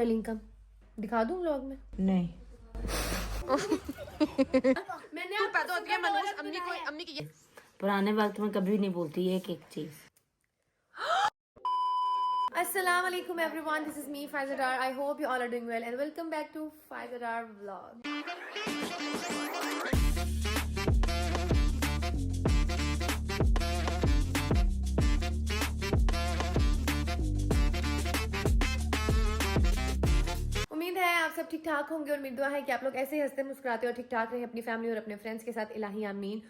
Swelling कम दिखा दूं vlog में? नहीं मैंने तू पैदा होती है मनोज अम्मी की पुराने वक्त में कभी नहीं बोलती एक एक चीज। अस्सलाम वालेकुम everyone, this is me Faiza. I hope you all are doing well and welcome back to Faiza vlog. उम्मीद है आप सब ठीक ठाक होंगे और मेरी दुआ है कि आप लोग ऐसे ही हंसते मुस्कुराते और ठीक ठाक रहें अपनी फैमिली और अपने फ्रेंड्स के साथ। इलाही आमीन।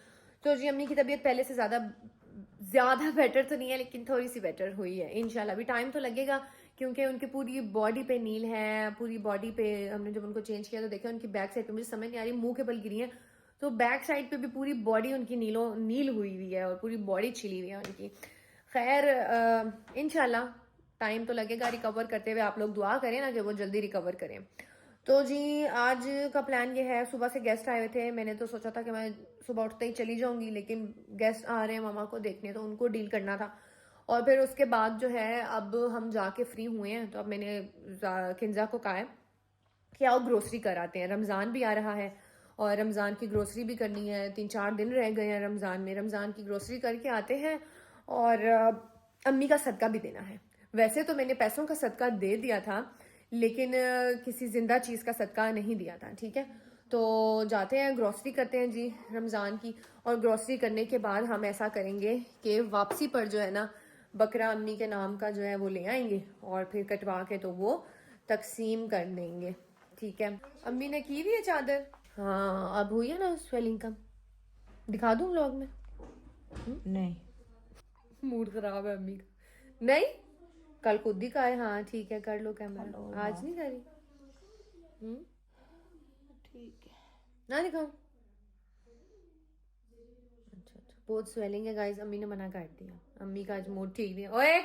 तो जी अम्मी की तबीयत पहले से ज़्यादा बेटर तो नहीं है, लेकिन थोड़ी सी बेटर हुई है इंशाल्लाह। अभी टाइम तो लगेगा क्योंकि उनकी पूरी बॉडी पे नील है, पूरी बॉडी पे हमने जब उनको चेंज किया तो देखा उनकी बैक साइड पे, मुझे समझ नहीं आ रही मुंह के बल गिरी है, तो बैक साइड पे भी पूरी बॉडी उनकी नील हुई हुई है और पूरी बॉडी छिली हुई है उनकी। खैर इंशाल्लाह टाइम तो लगेगा रिकवर करते हुए। आप लोग दुआ करें ना कि वो जल्दी रिकवर करें। तो जी आज का प्लान ये है, सुबह से गेस्ट आए हुए थे। मैंने तो सोचा था कि मैं सुबह उठते ही चली जाऊंगी, लेकिन गेस्ट आ रहे हैं मामा को देखने, तो उनको डील करना था। और फिर उसके बाद जो है अब हम जाके फ्री हुए हैं, तो अब मैंने किंजा को कहा है कि आओ ग्रोसरी कर आते हैं। रमज़ान भी आ रहा है और रमज़ान की ग्रोसरी भी करनी है। 3-4 दिन रह गए हैं रमज़ान में। रमज़ान की ग्रोसरी करके आते हैं और अम्मी का सदका भी देना है। वैसे तो मैंने पैसों का सदका दे दिया था, लेकिन किसी जिंदा चीज़ का सदका नहीं दिया था। ठीक है, तो जाते हैं ग्रोसरी करते हैं जी रमज़ान की। और ग्रोसरी करने के बाद हम ऐसा करेंगे कि वापसी पर जो है ना बकरा अम्मी के नाम का जो है वो ले आएंगे और फिर कटवा के तो वो तकसीम कर देंगे। ठीक है, अम्मी ने की हुई है चादर। हाँ अब हुई है ना स्वेलिंग कम दिखा दूं व्लॉग में? नहीं मूड खराब है अम्मी का। नहीं कल खुद ही का है। हाँ ठीक है कर लो कैमरा, आज नहीं करी। ठीक है ना दिखाऊं? अच्छा, बहुत स्वेलिंग है गाइस, अम्मी ने मना कर दिया। अम्मी का आज मूड ठीक नहीं है। ओए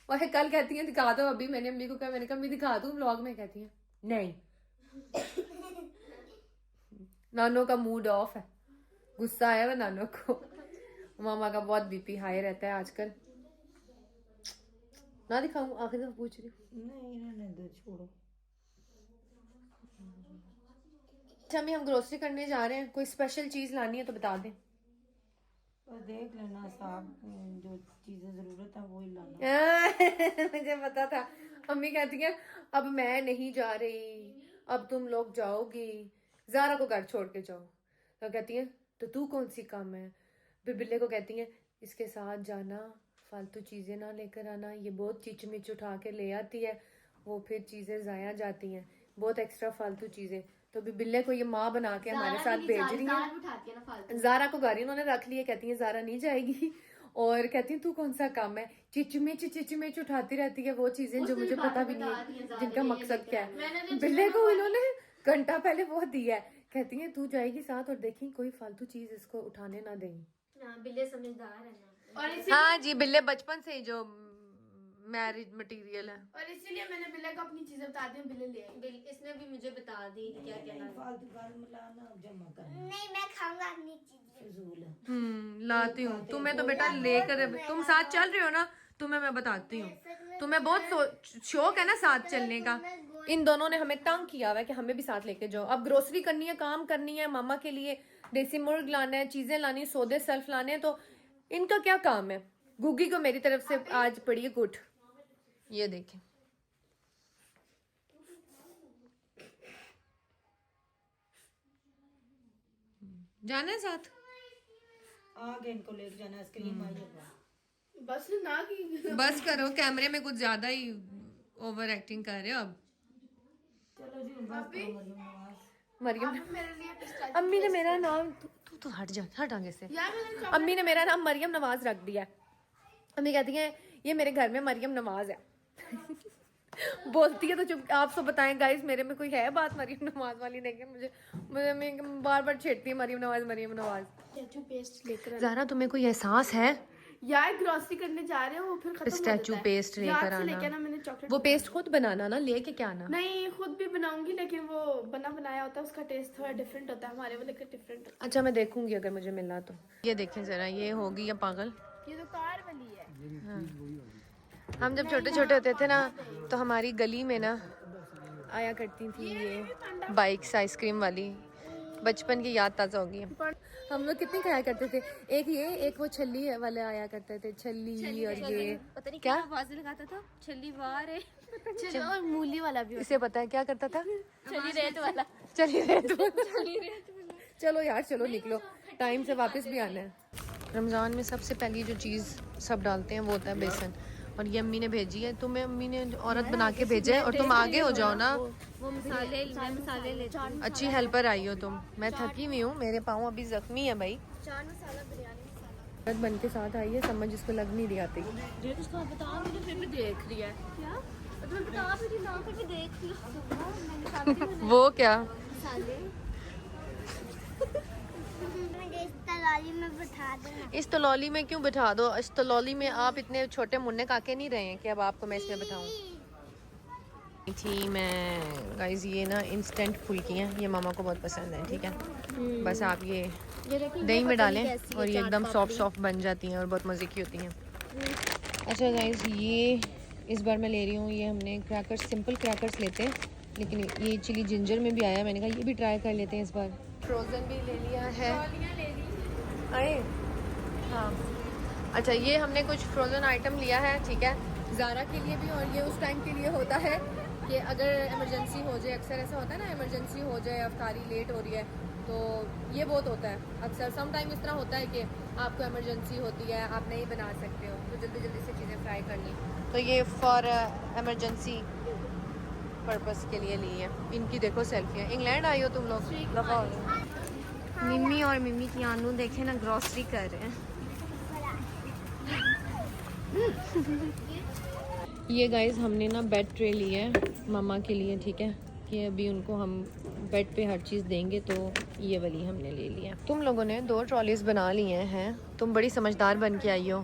ओए कल कहती है दिखा दो। अभी मैंने अम्मी को कहा, मैंने कहा अम्मी दिखा दूं व्लॉग में, कहती है नहीं। नानो का मूड ऑफ है, गुस्सा आया हुआ नानो को। मामा का बहुत बीपी हाई रहता है आजकल। ना दिखाऊं? आखिर दफा पूछ रही हूँ। नहीं रहने दो, छोड़ो। अच्छा अम्मी हम ग्रोसरी करने जा रहे हैं, कोई स्पेशल चीज लानी है तो बता दें। और देख लेना साहब, जो चीजें जरूरत है वो ही लाना। मुझे पता था। अम्मी कहती है अब मैं नहीं जा रही, अब तुम लोग जाओगी, जारा को घर छोड़ के जाओ। तो कहती है तो तू कौन सी कम है। फिर बिल्ले को कहती है इसके साथ जाना, फालतू चीजें ना लेकर आना, ये बहुत चिचमिच उठा के ले आती है, वो फिर चीजें जाया जाती हैं, बहुत एक्स्ट्रा फालतू चीजें। तो भी बिल्ले को ये माँ बना के हमारे साथ भेज रही है। जारा को गाड़ी उन्होंने रख ली है, कहती है जारा नहीं जाएगी। और कहती है तू कौन सा काम है, चिचमिच उठाती रहती है वो चीजें जो मुझे पता भी नहीं है जिनका मकसद क्या है। बिल्ले को इन्होंने घंटा पहले वो दिया है, कहती है तू जाएगी साथ और देखी कोई फालतू चीज इसको उठाने ना देंगी। बिल्ले समझदार है ना। और हाँ जी बिल्ले बचपन से ही जो मैरिज मटेरियल है, और इसीलिए मैंने बिल्ले को अपनी चीजें बता दी। बिल्ले ले आई, इसने भी मुझे बता दी क्या क्या फालतू गाल मिलाना जमा करना। नहीं मैं खाऊंगा अपनी चीजें। फजूल लाती हूँ। तुम्हें तो बेटा लेकर तुम साथ चल रहे हो ना, तुम्हें मैं बताती हूँ। तुम्हें बहुत शौक है ना साथ चलने का। इन दोनों ने हमें तंग किया हुआ है कि हमें भी साथ लेके जाओ। अब ग्रोसरी करनी है, काम करनी है, मामा के लिए देसी मुर्ग लाना है, चीजें लानी, सौदे सेल्फ लाने हैं, तो इनका क्या काम है। गुग्गी को मेरी तरफ से आज पड़ी है गुट, ये देखें। जाना है साथ? आगे इनको लेके जाना, आइसक्रीम आई है। बस ना की बस करो, कैमरे में कुछ ज्यादा ही ओवर एक्टिंग कर रहे हो अब। चलो जी बस करो मरियम अम्मी ने मेरा नाम तू तो हट आगे से। अम्मी ने मेरा नाम मरियम नवाज रख दिया है। अम्मी कहती है ये मेरे घर में मरियम नवाज है। बोलती है तो चुप। आप सब बताएं गाइस, मेरे में कोई है बात मरियम नवाज वाली? नहीं है। मुझे अम्मी बार बार छेड़ती है मरियम नवाज। स्टैचू पेस्ट लेकर ज़ारा तुम्हें कोई एहसास है? यार ग्रोसरी करने जा रहे हो वो फिर खत्म हो स्टैचू जाता है। पेस्ट लेकर याद से लेके आना, ना मैंने चॉकलेट वो पेस्ट खुद बनाना ना, लेके क्या आना। नहीं खुद भी बनाऊंगी, लेकिन वो बना बनाया होता है, उसका टेस्ट थोड़ा डिफरेंट होता है, हमारे वाले का डिफरेंट होता अच्छा मैं देखूंगी अगर मुझे मिला तो। ये देखें जरा, ये होगी या पागल। है। ये तो कार वाली है। हम जब छोटे छोटे होते थे ना तो हमारी गली में ना आया करती थी ये बाइक्स आइसक्रीम वाली, बचपन की याद ताज़ा हो गई है। हम लोग कितने खाया करते थे, एक वो छल्ली वाले आया करते थे, छल्ली और ये पता नहीं क्या आवाज लगाता था, छली बाहर है। चलो, और मूली वाला भी इसे पता है क्या करता था, छली रेत वाला। चलिए चलो यार चलो निकलो, टाइम से वापस भी आना है। रमज़ान में सबसे पहली जो चीज़ सब डालते हैं वो होता है बेसन, और ये अम्मी ने भेजी है, तुम्हें अम्मी ने औरत बना के भेजा है, और तुम आगे हो जाओ ना, वो मसाले ले अच्छी हेल्पर आई हो तुम। मैं थकी हुई हूँ, मेरे पाँव अभी जख्मी है भाई। चाट मसाला, बिरयानी मसाला। औरत बन के साथ आई है, समझ इसको लग नहीं रही आती। ये उसका बता मुझे, फिर भी देख रही है क्या, तुम्हें बता भी रही ना, फिर भी देख रही हो। वो क्या मसाले इस तलौली में क्यों बिठा दो, इस तलौली में आप इतने छोटे मुन्ने काके नहीं रहे हैं कि अब आपको मैं इसमें बिठाऊं। थी मैं गाइस, ये ना इंस्टेंट फुल्की हैं, ये मामा को बहुत पसंद है, ठीक है। बस आप ये दही में डालें और ये एकदम सॉफ्ट सॉफ्ट बन जाती हैं और बहुत मज़े की होती हैं। अच्छा गाइस, ये इस बार मैं ले रही हूँ, ये हमने क्रैकर्स, सिंपल क्रैकर्स लेते हैं, लेकिन ये चिली जिंजर में भी आया, मैंने कहा ये भी ट्राई कर लेते हैं इस बार। फ्रोज़न भी ले लिया है, आए हाँ। अच्छा, ये हमने कुछ फ्रोज़न आइटम लिया है, ठीक है, ज़ारा के लिए भी, और ये उस टाइम के लिए होता है कि अगर इमरजेंसी हो जाए, अक्सर ऐसा होता है ना, इमरजेंसी हो जाए, अफ्तारी लेट हो रही है, तो ये बहुत होता है अक्सर। सम टाइम इस तरह होता है कि आपको इमरजेंसी होती है, आप नहीं बना सकते हो, तो जल्दी जल्दी से चीज़ें फ्राई कर ली, तो ये फॉर इमरजेंसी पर्पस के लिए ली है। इनकी देखो सेल्फियाँ, इंग्लैंड आई हो तुम लोग, दफ़ा हो। मिम्मी और मिम्मी की आनू देखे ना, ग्रोसरी कर रहे हैं। ये गाइस हमने ना बेड ट्रे ली है मम्मा के लिए, ठीक है, कि अभी उनको हम बेड पे हर चीज़ देंगे, तो ये वाली हमने ले लिया। तुम लोगों ने 2 ट्रॉलीज बना लिए हैं, तुम बड़ी समझदार बन के आई हो,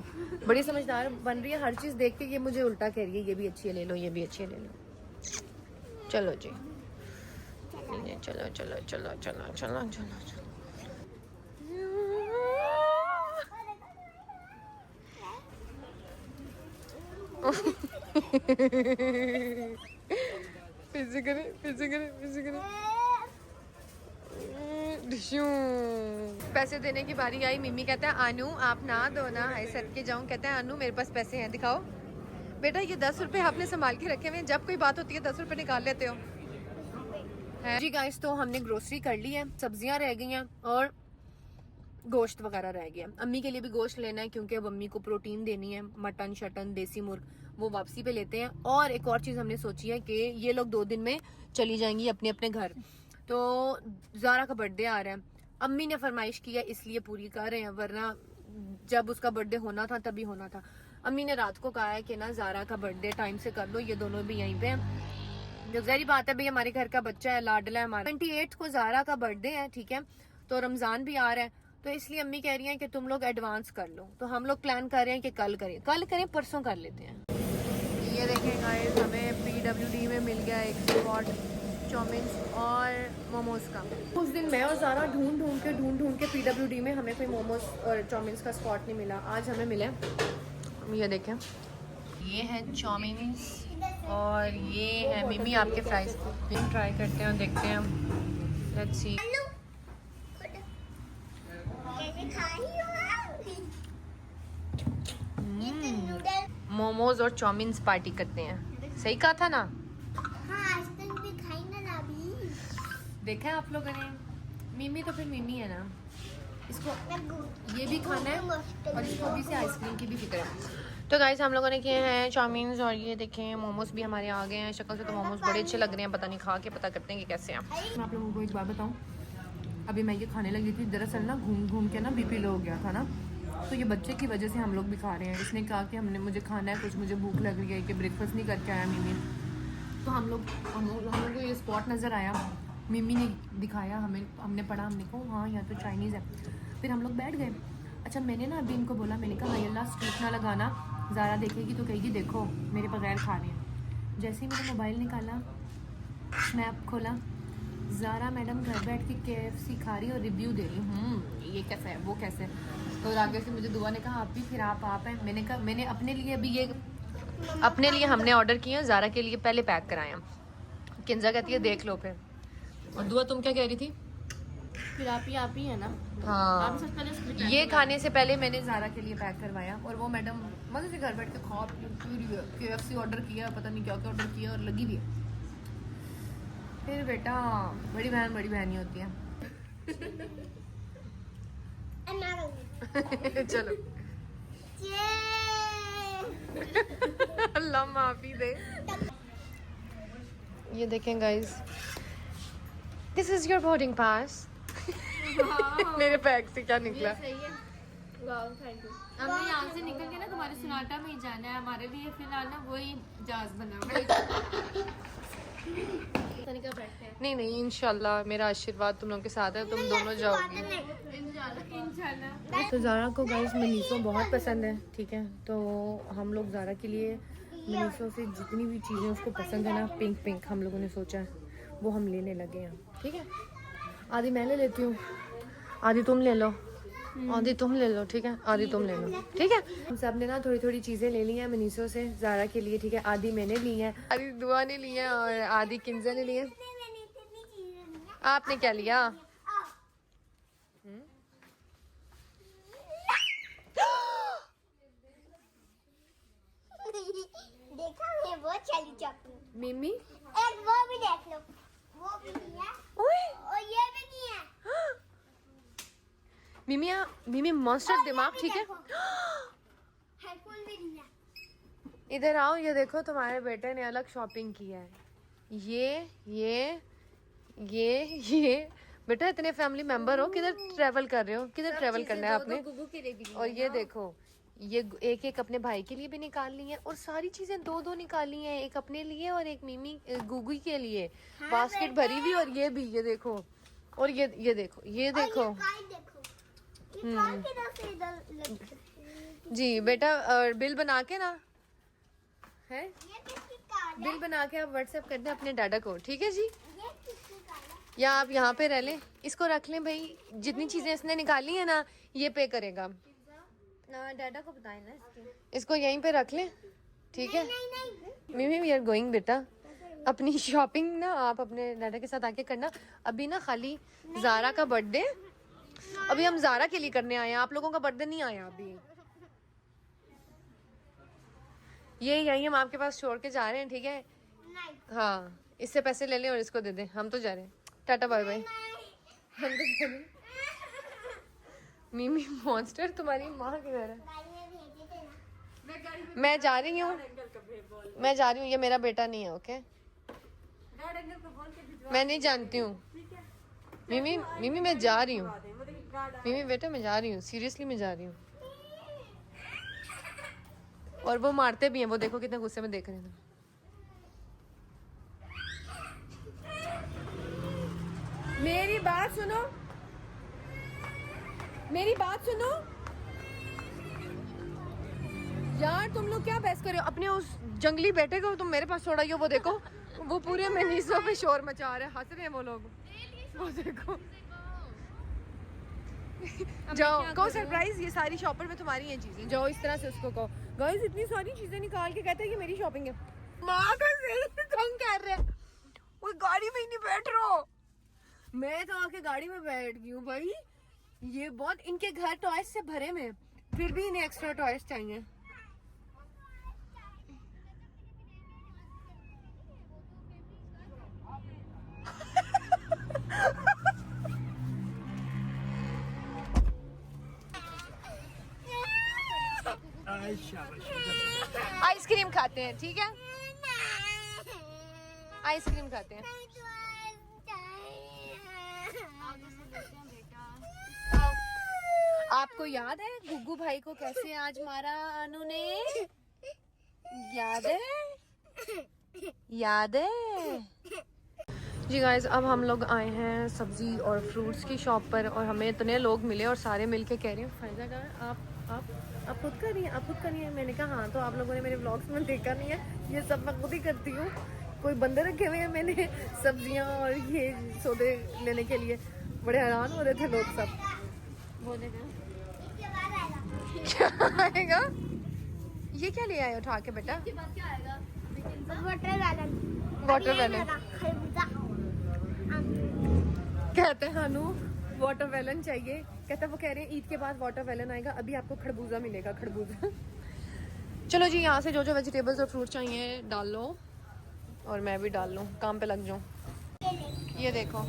बड़ी समझदार बन रही है, हर चीज़ देख के ये मुझे उल्टा कह रही है, ये भी अच्छी है ले लो, ये भी अच्छी है ले लो। चलो जी, चलो चलो चलो चलो चलो चलो चलो। पैसे देने की बारी आई, मिम्मी कहता है अनु आप ना दो ना, हाय सर के जाऊं, कहता है अनु मेरे पास पैसे हैं, दिखाओ। बेटा ये 10 रुपए आपने संभाल के रखे हुए हैं, जब कोई बात होती है 10 रुपए निकाल लेते हो। है जी गाइस, तो हमने ग्रोसरी कर ली है, सब्जियां रह गई हैं और गोश्त वगैरह रह गया। अम्मी के लिए भी गोश्त लेना है, क्योंकि अब अम्मी को प्रोटीन देनी है, मटन शटन देसी मुर्ग वो वापसी पे लेते हैं। और एक और चीज़ हमने सोची है कि ये लोग 2 दिन में चली जाएंगी अपने अपने घर, तो ज़ारा का बर्थडे आ रहा है, अम्मी ने फरमाइश की है इसलिए पूरी कर रहे हैं, वरना जब उसका बर्थडे होना था तभी होना था। अम्मी ने रात को कहा है कि ना ज़ारा का बर्थडे टाइम से कर लो, ये दोनों भी यहीं पे हैं। जो ज़ाहिर बात है भाई, हमारे घर का बच्चा है, लाडला है हमारा। 28 को ज़ारा का बर्थडे है, ठीक है, तो रमज़ान भी आ रहा है, तो इसलिए अम्मी कह रही हैं कि तुम लोग एडवांस कर लो, तो हम लोग प्लान कर रहे हैं कि कल करें परसों कर लेते हैं। ये देखें गाइस, हमें PWD में मिल गया एक स्पॉट चाउमीन और मोमोज का। उस दिन मैं और ज़ारा ढूंढ ढूंढ के PWD में हमें कोई मोमोज और चाउमीन का स्पॉट नहीं मिला, आज हमें मिला। ये देखें, ये है चाउमीन और ये है मिमी आपके फ्राइज। हम ट्राई करते हैं और देखते हैं, लेट्स सी। मोमोज और चाउमीन पार्टी करते हैं, सही कहा था ना? देखा है आप लोगों ने, मिमी तो फिर मिमी है ना, इसको ये भी खाना है और इसको अभी से आइसक्रीम की भी फिक्र है। तो गाइस हम लोगों ने किए हैं चाउमीन और ये देखें मोमोज भी हमारे आ गए हैं। शक्ल से तो मोमोज बड़े अच्छे लग रहे हैं, पता नहीं खा के पता करते हैं कि कैसे हैं। मैं आप लोगों को एक बात बताऊं, अभी मैं ये खाने लगी थी, दरअसल ना घूम घूम के ना BP लो हो गया था ना, तो ये बच्चे की वजह से हम लोग भी खा रहे हैं। इसने कहा कि मुझे खाना है कुछ, मुझे भूख लग रही है, कि ब्रेकफास्ट नहीं करके आया मिमी, तो हम लोग को ये स्पॉट नज़र आया, मिमी ने दिखाया हमें, हमने पढ़ा, हमने कहा हाँ यहाँ तो चाइनीज़ है, फिर हम लोग बैठ गए। अच्छा मैंने ना अभी इनको बोला, मैंने कहा भाई अल्लाह स्ट्रीट ना लगाना, ज़ारा देखेगी तो कहेगी देखो मेरे बगैर खा रहे हैं। जैसे ही मैंने मोबाइल निकाला, स्नैप खोला, ज़ारा मैडम घर बैठ के KFC खा रही और रिव्यू दे रही, ये कैसा है वो कैसे है। तो आगे से मुझे दुआ ने कहा आप भी, फिर आप हैं। मैंने कहा मैंने अपने लिए अभी ये अपने लिए हमने ऑर्डर किया, ज़ारा के लिए पहले पैक कराया, किंजा कहती है देख लो फिर। और दुआ तुम क्या कह रही थी? फिर आप ही है ना। हाँ, आप सबसे पहले उसके लिए ये खाने से पहले मैंने ज़ारा के लिए पैक करवाया और वो मैडम मज़े से घर बैठ के खा पूरी KFC ऑर्डर किया, पता नहीं क्या क्या ऑर्डर किया और लगी भी है। फिर बेटा बड़ी बहन ही होती है। चलो अल्लाह माफी दे। ये देखें guys, this is your boarding pass. मेरे बैग से क्या निकला? सही है। वाह थैंक यू। हमने यहाँ से निकल के ना तुम्हारे सुनाटा में ही जाना है, हमारे लिए फिलहाल ना वही जहाज बना हुआ है। तनिका बैठते हैं। नहीं इंशाल्लाह मेरा आशीर्वाद तुम लोगों के साथ है, तुम दोनों जाओगी। इंशाल्लाह। तो ज़ारा को गाइस मनीषो बहुत पसंद है, ठीक है। तो हम लोग ज़ारा के लिए मनीषो से जितनी भी चीज़ें उसको पसंद है ना, पिंक हम लोगों ने सोचा है वो हम लेने लगे हैं, ठीक है। आधी मैं ले लेती हूँ, आधी तुम ले लो, आधी तुम ले लो, ठीक है, आधी तुम ले लो, ठीक है। हम सब ने ना थोड़ी थोड़ी चीज़ें ले ली हैं मनीषो से ज़ारा के लिए, ठीक है। आधी मैंने ली है, आधी दुआ ने ली है और आधी किंजा ने ली है। आपने क्या लिया? देखा मैं वो चली चॉकलेट। मिमी एक वो भी देख लो, वो भी नहीं है और ये भी नहीं है। मिमी मॉन्स्टर दिमाग, ठीक है। हेडफोन भी नहीं है। इधर आओ, ये देखो तुम्हारे बेटे ने अलग शॉपिंग की है। ये बेटा इतने फैमिली मेंबर हो, किधर ट्रैवल कर रहे हो? किधर ट्रैवल करना है आपने? गुगू के लिए भी और ये देखो, ये एक एक अपने भाई के लिए भी निकाल ली है और सारी चीजें दो निकाली हैं, एक अपने लिए और एक मिमी गुगू के लिए। बास्केट भरी हुई और ये भी, ये देखो। और ये देखो, ये देखो। ये कार देखो, ये कार किधर से इधर लगी। जी बेटा बिल बना के ना है, ये किसकी कार है? बिल बना के आप व्हाट्सएप कर दें अपने डाडा को, ठीक है जी। ये किसकी कार है? या आप यहाँ पे रह लें, इसको रख लें भाई। जितनी चीजें इसने निकाली है ना ये पे करेगा। ना डाडा को बताए ना इसके। इसको यहीं पे रख लें, ठीक है। नहीं मिमी वी आर गोइंग बेटा, अपनी शॉपिंग ना आप अपने डाडा के साथ आके करना। अभी ना खाली ज़ारा का बर्थडे, अभी हम ज़ारा के लिए करने आए हैं, आप लोगों का बर्थडे नहीं आया अभी। ये यही हम आपके पास छोड़ के जा रहे हैं, ठीक है। नहीं हाँ, इससे पैसे ले लें और इसको दे दें, हम तो जा रहे हैं। Tata bye bye. हम तो जा रहे हैं। मिमी मॉन्स्टर तुम्हारी माँ किधर है? गाड़ी में भेजे थे ना। मैं जा रही हूँ, ये मेरा बेटा नहीं है, ओके। मैं नहीं जानती हूँ मिमी मैं जा रही हूँ। मिमी बेटा मैं जा रही हूँ, सीरियसली मैं जा रही हूँ। और वो मारते भी हैं, वो देखो कितने गुस्से में देख रहे हैं। मेरी बात सुनो, मेरी बात सुनो यार, तुम लोग क्या बहस कर रहे हो? अपने उस जंगली बेटे को तुम मेरे पास छोड़ाइयो, वो देखो वो पूरे मनीषों पे शोर मचा रहे हैं, हंस रहे हैं वो लोग, वो देखो। जाओ कहो सरप्राइज, ये सारी शॉपर में तुम्हारी ये चीजें, जाओ इस तरह से उसको कहो। गाइस इतनी सारी चीजें निकाल के कहते हैं ये मेरी शॉपिंग है। माँ का सही तंग कर रहे हैं, वो गाड़ी में ही नहीं बैठ रहा हो। मैं तो आके गाड़ी में बैठ गई हूँ भाई। ये बहुत, इनके घर टॉयज से भरे में, फिर भी इन्हें एक्स्ट्रा टॉयज चाहिए। आइसक्रीम खाते हैं, ठीक है, आइसक्रीम खाते हैं। आपको याद है गुग्गू भाई को कैसे आज मारा अनु ने? याद है जी गाइज। अब हम लोग आए हैं सब्जी और फ्रूट्स की शॉप पर और हमें इतने लोग मिले और सारे मिलके कह रहे हैं फायदा कर आप खुद कर रही हैं, आप खुद कर रही हैं। मैंने कहा हाँ, तो आप लोगों ने मेरे व्लॉग्स में देखा नहीं है, ये सब मैं खुद ही करती हूँ। कोई बंदे रखे हुए हैं मैंने सब्जियाँ और ये सौदे लेने के लिए। बड़े हैरान हो रहे थे लोग सब। क्या आएगा? ये क्या ले आए उठा के बेटा? इसके बाद क्या आएगा? वाटरमेलन वाटरमेलन खरबूजा कहते हैं हानू वाटरमेलन चाहिए। कहता वो कह रहे हैं ईद के बाद वाटरमेलन आएगा, अभी आपको खरबूजा मिलेगा, खरबूजा। चलो जी, यहाँ से जो जो वेजिटेबल्स और फ्रूट चाहिए डाल लो और मैं भी डाल लूँ, काम पे लग जाऊँ। ये देखो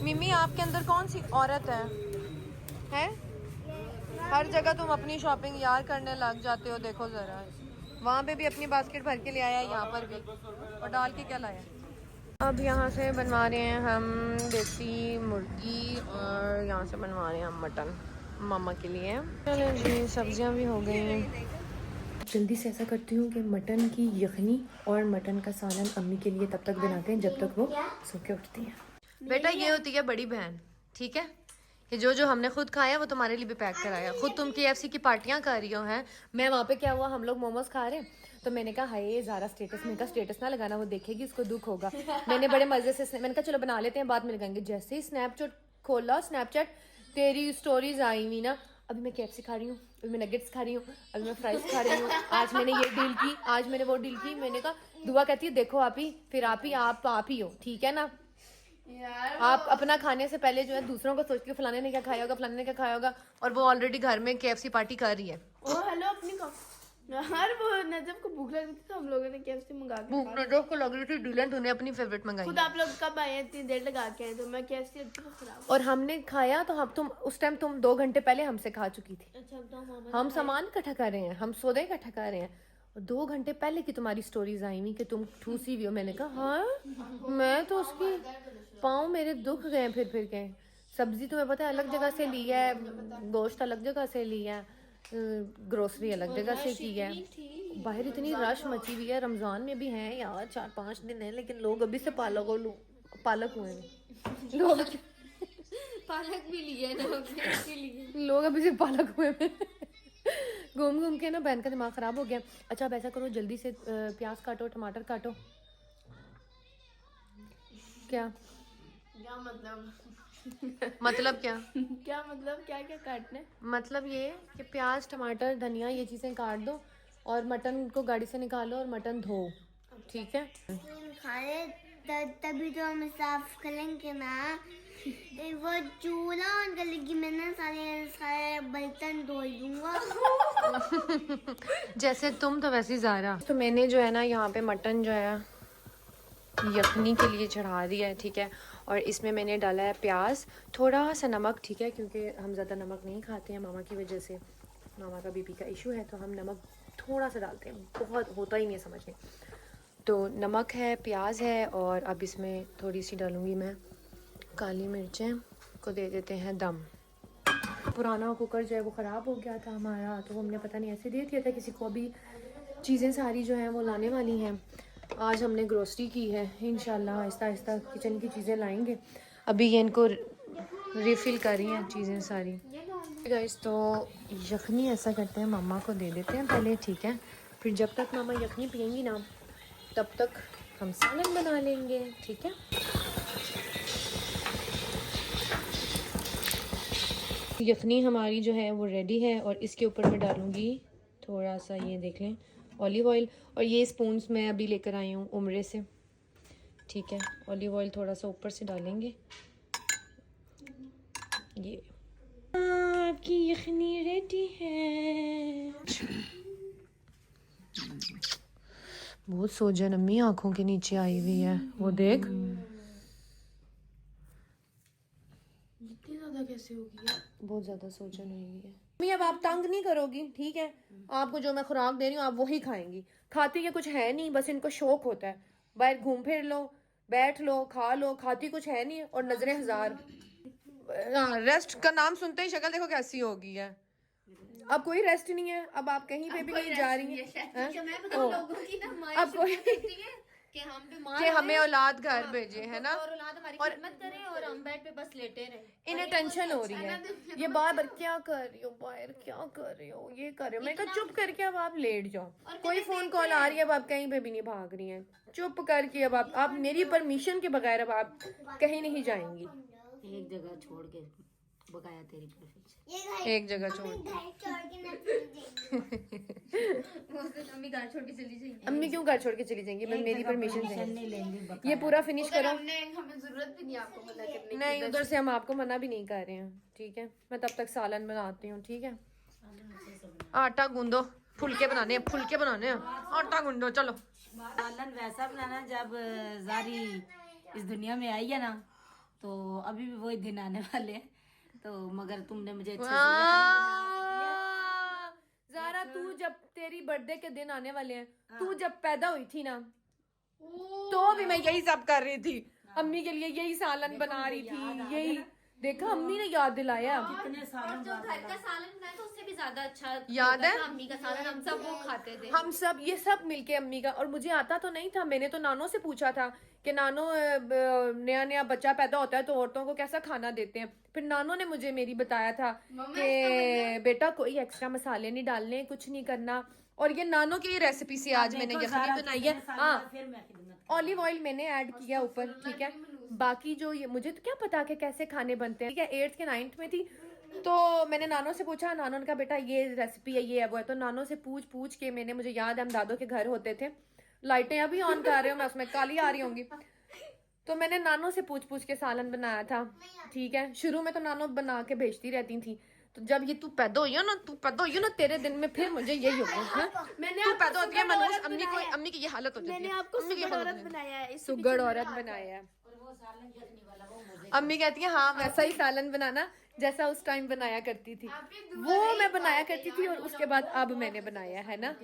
मिमी, आपके अंदर कौन सी औरत है? हर जगह तुम अपनी शॉपिंग यार करने लग जाते हो। देखो जरा, वहाँ पे भी अपनी बास्केट भर के ले आया, यहाँ पर भी, और डाल के क्या लाया। अब यहाँ से बनवा रहे हैं हम देसी मुर्गी और यहाँ से बनवा रहे हैं हम मटन मामा के लिए। चलो जी, सब्जियाँ भी हो गई हैं। जल्दी से ऐसा करती हूँ कि मटन की यखनी और मटन का सालन अम्मी के लिए तब तक बनाते हैं जब तक वो सो के उठती हैं। बेटा ये होती है बड़ी बहन, ठीक है? ये जो जो हमने खुद खाया वो तुम्हारे लिए भी पैक कराया। खुद तुम KFC की पार्टियां कर रही हो हैं, मैं वहाँ पे क्या हुआ, हम लोग मोमोज खा रहे हैं, तो मैंने कहा हाय ज़ारा स्टेटस, मैंने कहा स्टेटस ना लगाना, वो देखेगी उसको दुख होगा। मैंने बड़े मजे से मैंने कहा चलो बना लेते हैं, बाद में लगाएंगे। जैसे ही स्नैपचैट खोला, स्नैपचैट तेरी स्टोरीज आई हुई ना, अभी मैं KFC खा रही हूँ, अभी मैं नगेट्स खा रही हूँ, अभी मैं फ्राइज खा रही हूँ, आज मैंने ये डील की, आज मैंने वो डील की। मैंने कहा दुआ कहती है देखो आप ही, फिर आप ही हो, ठीक है ना? आप अपना खाने से पहले जो है दूसरों को सोच के फलाने ने क्या खाया होगा, फलाने ने क्या खाया होगा, और वो ऑलरेडी घर में KFC पार्टी कर रही है। ओ हेलो अपनी को हर वो नजब को भूख लग रही थी तो हम लोगों ने KFC मंगा के भूख नजर को लग रही थी, डीलन तूने अपनी फेवरेट मंगाई। खुद आप लोग कब आए, इतनी देर लगा के आए, तो मैं KFC खराब। और हमने खाया तो हम तुम उस टाइम तुम 2 घंटे पहले हमसे खा चुकी थी। अच्छा तो मामा हम सामान इकट्ठा कर रहे हैं, हम सौदे इकट्ठा कर रहे हैं, और 2 घंटे पहले की तुम्हारी स्टोरीज आई हुई कि तुम ठूसी हुई हो। मैंने कहा हाँ, मैं तो उसकी पाँव मेरे दुख गए फिर के। सब्जी तुम्हें पता है अलग जगह से ली है, गोश्त अलग जगह से लिया है, ग्रोसरी अलग जगह से की है। बाहर इतनी रश मची हुई है, रमजान में भी है यार, 4-5 दिन है, लेकिन लोग अभी से पालक हुए हैं। लोग पालक भी लिए ना के लिए। लोग अभी से पालक हुए हैं। घूम घूम के ना बहन का दिमाग खराब हो गया। अच्छा अब ऐसा करो, जल्दी से प्याज काटो, टमाटर काटो। क्या मतलब क्या क्या मतलब क्या क्या काटने? मतलब ये कि प्याज टमाटर धनिया ये चीजें काट दो और मटन को गाड़ी से निकालो और मटन धो, ठीक है? खाने तभी तो हम साफ करेंगे ना। वो चूल्हा ऑन कर लेगी, मैंने सारे बर्तन धो दूंगा। जैसे तुम तो वैसे ज़ारा। तो मैंने जो है ना यहाँ पे मटन जो है यखनी के लिए चढ़ा दिया है, ठीक है? और इसमें मैंने डाला है प्याज, थोड़ा सा नमक, ठीक है? क्योंकि हम ज़्यादा नमक नहीं खाते हैं मामा की वजह से, मामा का BP का इशू है, तो हम नमक थोड़ा सा डालते हैं, बहुत होता ही नहीं है समझ में। तो नमक है, प्याज है, और अब इसमें थोड़ी सी डालूँगी मैं काली मिर्चें, को दे देते हैं दम। पुराना कुकर जो है वो ख़राब हो गया था हमारा, तो हमने पता नहीं ऐसे दे दिया था किसी को। अभी चीज़ें सारी जो हैं वो लाने वाली हैं। आज हमने ग्रोसरी की है, इंशाल्लाह आहिस्ता आहिस्ता किचन की चीज़ें लाएंगे। अभी ये इनको रिफ़िल कर रही हैं चीज़ें सारी। गाइस तो यखनी ऐसा करते हैं, मामा को दे देते हैं पहले, ठीक है? फिर जब तक मामा यखनी पियेंगी ना तब तक हम सालन बना लेंगे, ठीक है? यखनी हमारी जो है वो रेडी है, और इसके ऊपर मैं डालूँगी थोड़ा सा, ये देख लें, ऑलिव ऑयल। और ये स्पून्स मैं अभी लेकर आई हूँ उम्रे से, ठीक है? ऑलिव ऑयल थोड़ा सा ऊपर से डालेंगे। ये आपकी यखनी रेडी है। बहुत सोजन अम्मी आँखों के नीचे आई हुई है, वो देख। इतनी ज्यादा कैसे होगी यार? बहुत ज़्यादा सोचन हुई है मम्मी। अब आप तंग नहीं करोगी, ठीक है? आपको जो मैं खुराक दे रही हूँ आप वही खाएंगी। खाती ये कुछ है नहीं, बस इनको शौक होता है, बाहर घूम फिर लो, बैठ लो, खा लो, खाती कुछ है नहीं, और नजरें हजार। रेस्ट का नाम सुनते ही शक्ल देखो कैसी होगी है। अब कोई रेस्ट नहीं है, अब आप कहीं पे भी नहीं जा रही हैं। अब कोई कि हम बीमार कि हमें औलाद घर भेजे, है ना? और औलाद हमारी खिदमत करे और हम बेड पे बस लेटे रहे। इन्हें टेंशन हो रही है, ये बार बार क्या कर रही हो, बाहर क्या कर रही हो, ये कर रही हो। मैं कहा चुप करके अब आप लेट जाओ, कोई फोन कॉल आ रही है, अब आप कहीं पे भी नहीं भाग रही हैं, चुप करके अब आप मेरी परमिशन के बगैर अब आप कहीं नहीं जाएंगी। एक जगह छोड़ के बकाया तेरी परफेक्शन। ये घर एक जगह छोड़ घर छोड़ के ना जाएंगे। अम्मी घर छोड़ के चली जाएगी। अम्मी क्यों घर छोड़ के चली जाएंगी? मैं मेरी परमिशन चाहिए। नहीं लेंगे ये बकाया। पूरा फिनिश करो। हमें जरूरत भी नहीं आपको मना करने की। नहीं, उधर से हम आपको मना भी नहीं कर रहे हैं, ठीक है? मैं तब तक सालन बनाती हूँ, ठीक है? आटा गूंदो, फुलके बनाने हैं, फुलके बनाने हैं। आटा गूंदो, चलो। सालन वैसा बनाना जब जारी इस दुनिया में आई है ना, तो अभी भी वही दिन आने वाले हैं। तो मगर तुमने मुझे अच्छे से ज़ारा, तू जब तेरी बर्थडे के दिन आने वाले हैं, तू जब पैदा हुई थी ना, तो भी मैं यही सब कर रही थी। अम्मी के लिए यही सालन बना रही थी, यही देखा अम्मी ने याद दिलाया। कितने सालों जो घर का सालन बनाया था उससे भी ज्यादा अच्छा याद होता है? था अम्मी का सालन, हम सब वो खाते थे। हम सब ये सब मिलके अम्मी का, और मुझे आता तो नहीं था। मैंने तो नानो से पूछा था कि नानो नया नया बच्चा पैदा होता है तो औरतों को कैसा खाना देते हैं। फिर नानो ने मुझे मेरी बताया था कि बेटा कोई एक्स्ट्रा मसाले नहीं डालने, कुछ नहीं करना। और ये नानो की रेसिपी से आज मैंने यखनी बनाई है। हाँ, फिर मैं खिदमत ऑलिव ऑयल मैंने ऐड किया ऊपर, ठीक है? बाकी जो ये मुझे तो क्या पता कि कैसे खाने बनते हैं, ठीक है? 8th के 9th में थी तो मैंने नानो से पूछा, नानो ने कहा बेटा ये रेसिपी है, ये है, वो है। तो नानो से पूछ के मैंने, मुझे याद है हम दादो के घर होते थे, लाइटें अभी ऑन कर रहे हो, मैं उसमें काली आ रही होंगी। तो मैंने नानो से पूछ के सालन बनाया था, ठीक है? शुरू में तो नानो बना के भेजती रहती थी। तो जब ये तू पैदा हुई ना तेरे दिन में फिर मुझे यही हो गया। तू पैदा होती है मनोज, अम्मी की ये हालत हो जाती है। मैंने आपको सुगड़ औरत बनाया है। सुगड़ औरत बनाया है। अम्मी कहती है हाँ वैसा ही सालन बनाना जैसा उस टाइम बनाया करती थी, वो मैं बनाया करती थी। और उसके बाद अब मैंने बनाया है ना।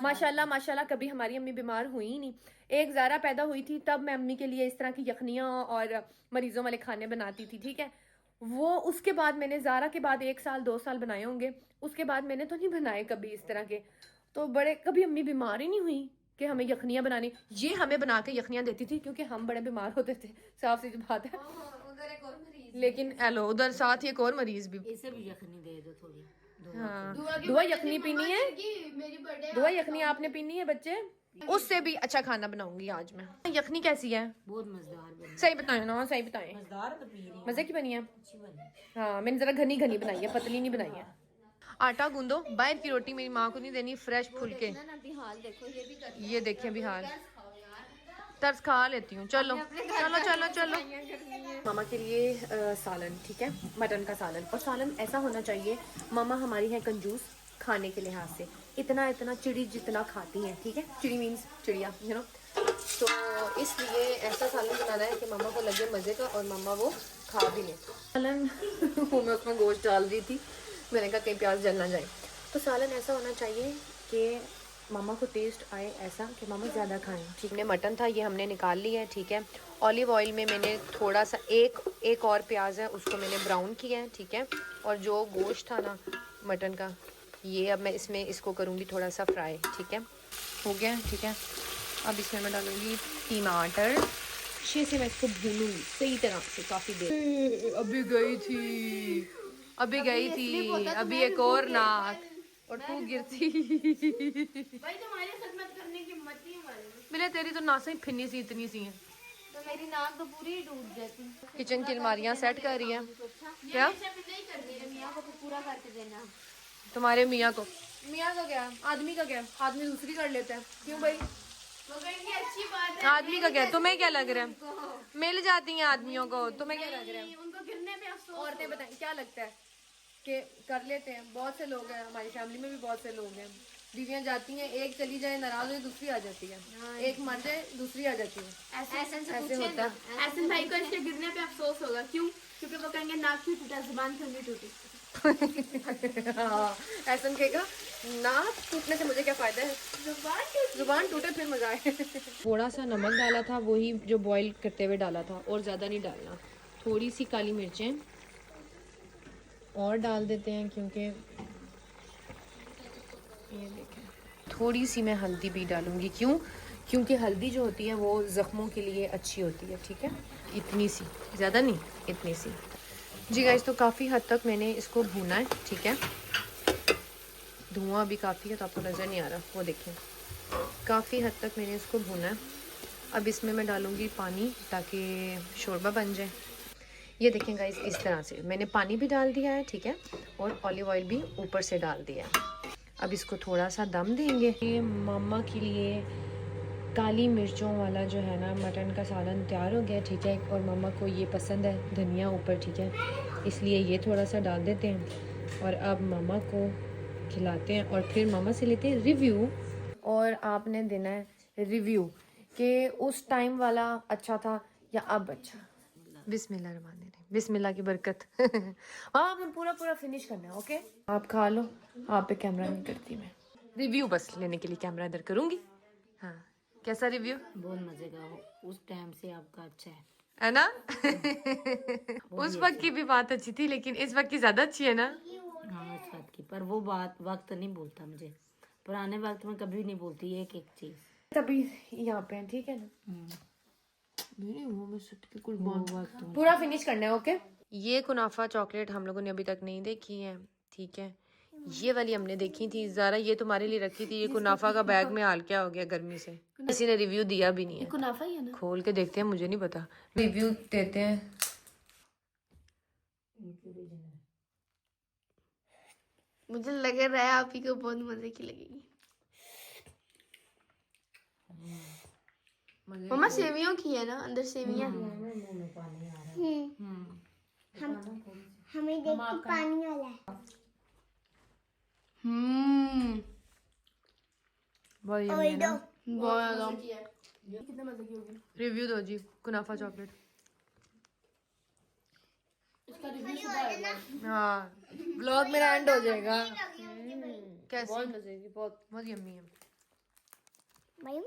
माशाल्लाह माशाल्लाह, कभी हमारी अम्मी बीमार हुई ही नहीं। एक ज़ारा पैदा हुई थी तब मैं अम्मी के लिए इस तरह की यखनियाँ और मरीजों वाले खाने बनाती थी, ठीक है? वो उसके बाद मैंने ज़ारा के बाद 1 साल 2 साल बनाए होंगे, उसके बाद मैंने तो नहीं बनाए कभी इस तरह के। तो बड़े कभी अम्मी बीमार ही नहीं हुई कि हमें यखनियाँ बनानी। ये हमें बना के यखनियाँ देती थी क्योंकि हम बड़े बीमार होते थे, साफ सी बात है। उधर एक और मरीज, लेकिन एलो उधर साथ ही एक और मरीज भी। इसे भी यखनी दे दो थोड़ी। हाँ, दुआ यखनी पीनी है, मेरी बर्थडे दुआ यखनी आपने पीनी है बच्चे? उससे भी अच्छा खाना बनाऊंगी आज मैं। यखनी कैसी है? बहुत मजेदार बनी। सही बताएं ना, सही बताएं। मजेदार तो पी रही है। मजे की बनी है? अच्छी बनी। हाँ, मैंने जरा घनी घनी बनाई है, पतली नहीं बनाई है। आटा गूंदो, बाहर की रोटी मेरी माँ को नहीं देनी, फ्रेश फुलके। बिहाल देखो, ये भी कर ये देखिए बिहार, तरस खा लेती हूँ। चलो चलो चलो चलो। मामा के लिए सालन, ठीक है? मटन का सालन। और सालन ऐसा होना चाहिए, मामा हमारी है कंजूस खाने के लिहाज से, इतना इतना चिड़ी जितना खाती हैं, ठीक है? चिड़ी मीन्स चिड़िया, यू नो। तो इसलिए ऐसा सालन बनाना है कि मामा को लगे मज़े का और मामा वो खा भी लें सालन। वो मैं उसमें गोश्त डाल रही थी, मैंने कहा कहीं प्याज जल ना जाए। तो सालन ऐसा होना चाहिए कि मामा को टेस्ट आए ऐसा कि मामा ज़्यादा खाएं, ठीक है? मटन था, ये हमने निकाल लिया है, ठीक है? ऑलिव ऑयल में मैंने थोड़ा सा एक और प्याज है उसको मैंने ब्राउन किया है, ठीक है? और जो गोश्त था ना मटन का, ये अब मैं इसमें इसको करूँगी थोड़ा सा फ्राई, ठीक है? हो गया, ठीक है? अब इसमें मैं डालूँगी टमाटर, अच्छे से मैं इसको भूनूंगी सही तरह से काफ़ी देर। अभी गई थी, अभी एक और नाक और तू गिरती। भाई तुम्हारे खिदमत करने की हिम्मत नहीं हमारे में। मिले तेरी तो नासें ही फिन्नी सी इतनी सी हैं। तो मेरी नाक तो पूरी टूट जाती। किचन की अलमारियाँ सेट कर रही है क्या? मेरे मियाँ को तो पूरा करके देना। तुम्हारे मियाँ को, मियाँ का क्या, आदमी का क्या? आदमी दूसरी कर लेता है, क्यों भाई? वो कहेंगे अच्छी बात है। आदमी का क्या? तुम्हें क्या लग रहा है? मिल जाती हैं आदमियों को, तुम्हें क्या लग रहा है? उनको गिरने में अफसोस। औरतें बताएं क्या लगता है कि कर लेते हैं? बहुत से लोग हैं हमारी फैमिली में भी, बहुत से लोग हैं, बीवियाँ जाती हैं, एक चली जाए नाराज हो दूसरी आ जाती है, एक मर जाए दूसरी आ जाती है। ऐसे होता है। ऐसे भाई को इसके गिरने पे अफसोस होगा, क्यों? क्योंकि वो कहेंगे नाक क्यों टूटा, जुबान क्यों नहीं टूटी। हाँ, ऐसा कहेगा नाक टूटने से मुझे क्या फायदा है, जुबान टूटे फिर मजा आए। थोड़ा सा नमक डाला था, वही जो बॉईल करते हुए डाला था, और ज़्यादा नहीं डालना। थोड़ी सी काली मिर्चें और डाल देते हैं क्योंकि ये देखें, थोड़ी सी मैं हल्दी भी डालूंगी। क्यों? क्योंकि हल्दी जो होती है वो ज़ख्मों के लिए अच्छी होती है, ठीक है? इतनी सी, ज़्यादा नहीं, इतनी सी। जी गाइस, तो काफ़ी हद तक मैंने इसको भूना है, ठीक है? धुआं भी काफ़ी है तो आपको नज़र नहीं आ रहा, वो देखें, काफ़ी हद तक मैंने इसको भूना है। अब इसमें मैं डालूँगी पानी ताकि शोरबा बन जाए। ये देखें गाइस, इस तरह से मैंने पानी भी डाल दिया है, ठीक है, और ऑलिव ऑयल भी ऊपर से डाल दिया है। अब इसको थोड़ा सा दम देंगे। ये मम्मा के लिए काली मिर्चों वाला जो है ना मटन का सालन तैयार हो गया, ठीक है, और मम्मा को ये पसंद है धनिया ऊपर, ठीक है, इसलिए ये थोड़ा सा डाल देते हैं और अब मम्मा को खिलाते हैं और फिर मम्मा से लेते हैं रिव्यू। और आपने देना है रिव्यू कि उस टाइम वाला अच्छा था या अब अच्छा। बिस्मिल्लाहिर्रहमानिर्रहीम, बिस्मिल्लाह की बरकत। हाँ, आपने पूरा फिनिश करना है, ओके। आप खा लो, आप पे कैमरा नहीं करती मैं, रिव्यू बस लेने के लिए कैमरा इधर करूँगी। हाँ, कैसा रिव्यू? बहुत मजे का हो, उस टाइम से आपका अच्छा है ना? उस वक्त की भी बात अच्छी थी, लेकिन इस वक्त की ज्यादा अच्छी है ना? हाँ इस बात की, पर वो बात वक्त नहीं भूलता मुझे, पुराने वक्त में कभी नहीं भूलती एक एक चीज। तभी यहाँ पे है, ठीक है ना? मेरे मुंह में सुट के कुछ वो वक्त पूरा फिनिश करना है, ओके। ये कुनाफा चॉकलेट हम लोगों ने अभी तक नहीं देखी है, ठीक है, ये वाली हमने देखी थी। ज़रा ये तुम्हारे लिए रखी थी, ये कुनाफा का बैग में हाल क्या हो गया गर्मी से, किसी ने रिव्यू दिया भी नहीं है। कुनाफा ही है ना? खोल के देखते हैं, मुझे नहीं पता, रिव्यू देते हैं। मुझे लग रहा है आप ही को बहुत मजे की लगेगी। मम्मा सेवियों की है ना, अंदर सेवियां हैं। हमें देख के पानी वाला है। बहुत यम्मी है ना? बहुत कितना मजे की होगी। रिव्यू दो जी कुनाफा चॉकलेट। हाँ, व्लॉग मेरा एंड हो जाएगा। कैसे? बहुत मजे की, बहुत यम्मी है।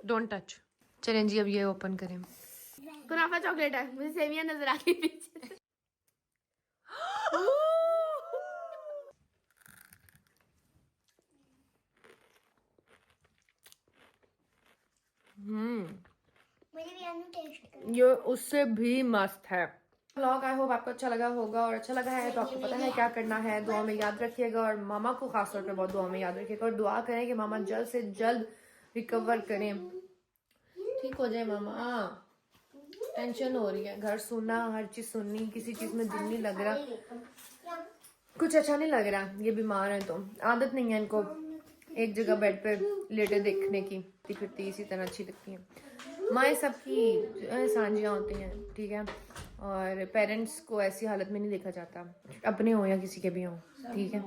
Don't touch. चलें जी, अब ये ओपन करें। कुनाफा चॉकलेट है, मुझे सेवियां नजर आ गई पीछे से। ये उससे भी मस्त है। व्लॉग आई होप आपको अच्छा लगा होगा, और अच्छा लगा है तो आपको पता है क्या करना है। दुआ में याद रखिएगा और मामा को खासतौर पे बहुत दुआ में याद रखिएगा और दुआ करें कि मामा जल्द से जल्द रिकवर करें, ठीक हो जाए मामा। टेंशन हो रही है, घर सुनना, हर चीज सुननी, किसी चीज में दिल नहीं लग रहा, कुछ अच्छा नहीं लग रहा। ये बीमार है तो आदत नहीं है इनको एक जगह बेड पे लेटे देखने की, फिरती इसी तरह अच्छी लगती है। माएँ सबकी सांझियाँ होती हैं, ठीक है, और पेरेंट्स को ऐसी हालत में नहीं देखा जाता, अपने हो या किसी के भी हों, ठीक है।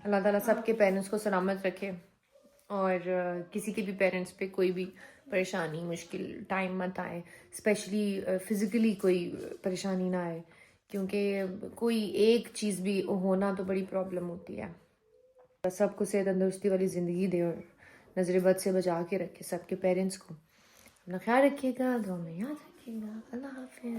अल्लाह ताला सबके पेरेंट्स को सलामत रखे और किसी के भी पेरेंट्स पे कोई भी परेशानी मुश्किल टाइम मत आए, स्पेशली फिज़िकली कोई परेशानी ना आए, क्योंकि कोई एक चीज़ भी होना तो बड़ी प्रॉब्लम होती है। सबको सेहत तंदुरुस्ती वाली ज़िंदगी दे और नज़र बद से बचा के रखे सबके पेरेंट्स को। अपना ख्याल रखिएगा, दुआ में याद रखिएगा। अल्लाह हाफ़िज़।